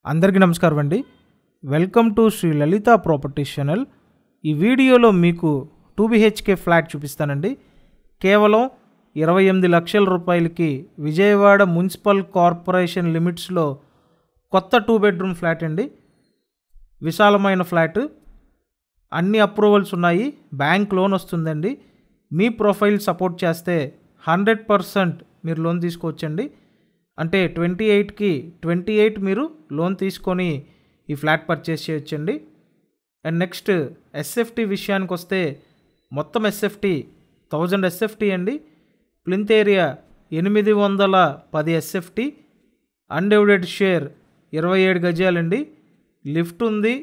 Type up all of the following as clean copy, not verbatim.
అందరికీ నమస్కారం అండి. Welcome to Sri Lalitha properties channel. ఈ వీడియోలో మీకు 2 BHK ఫ్లాట్ చూపిస్తానండి. కేవలం 28 లక్షల రూపాయలకి విజయవాడ మున్సిపల్ కార్పొరేషన్ లిమిట్స్లో కొత్త 2 బెడ్రూమ్ ఫ్లాట్ అండి. విశాలమైన ఫ్లాట్, అన్ని అప్రూవల్స్ ఉన్నాయి, బ్యాంక్ లోన్ వస్తుందండి. మీ ప్రొఫైల్ సపోర్ట్ చేస్తే 100% మీరు లోన్ తీసుకోవచ్చండి. అంటే 28 మీరు లోన్ తీసుకొని ఈ ఫ్లాట్ పర్చేస్ చేయొచ్చండి. అండ్ నెక్స్ట్ ఎస్ఎఫ్టీ విషయానికి వస్తే మొత్తం ఎస్ఎఫ్టీ 1000 ఎస్ఎఫ్టీ అండి. Plinth area 810 SFT, undivided share 27 గజాలండి. లిఫ్ట్ ఉంది,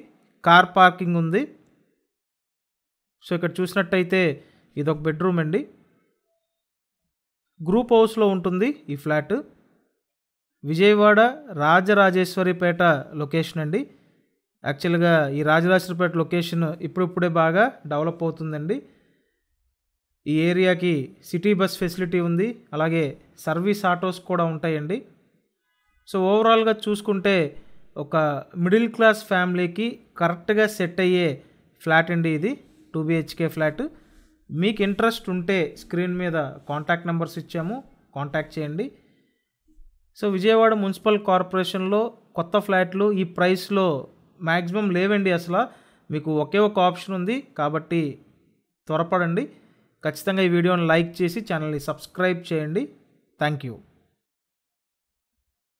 కార్ పార్కింగ్ ఉంది. సో ఇక్కడ చూసినట్టయితే ఇదొక బెడ్రూమ్ అండి. గ్రూప్ హౌస్లో ఉంటుంది ఈ ఫ్లాట్. విజయవాడ రాజరాజేశ్వరిపేట లొకేషన్ అండి. యాక్చువల్గా ఈ రాజరాజేశ్వరిపేట లొకేషన్ ఇప్పుడిప్పుడే బాగా డెవలప్ అవుతుందండి. ఈ ఏరియాకి సిటీ బస్ ఫెసిలిటీ ఉంది, అలాగే సర్వీస్ ఆటోస్ కూడా ఉంటాయండి. సో ఓవరాల్గా చూసుకుంటే ఒక మిడిల్ క్లాస్ ఫ్యామిలీకి కరెక్ట్గా సెట్ అయ్యే ఫ్లాట్ అండి ఇది, 2 BHK ఫ్లాట్. మీకు ఇంట్రెస్ట్ ఉంటే స్క్రీన్ మీద కాంటాక్ట్ నెంబర్స్ ఇచ్చాము, కాంటాక్ట్ చేయండి. సో విజయవాడ మున్సిపల్ కార్పొరేషన్లో కొత్త ఫ్లాట్లు ఈ ప్రైస్లో మ్యాక్సిమం లేవండి. అసలు మీకు ఒకే ఒక ఆప్షన్ ఉంది, కాబట్టి త్వరపడండి. ఖచ్చితంగా ఈ వీడియోని లైక్ చేసి ఛానల్ని సబ్స్క్రైబ్ చేయండి. Thank you.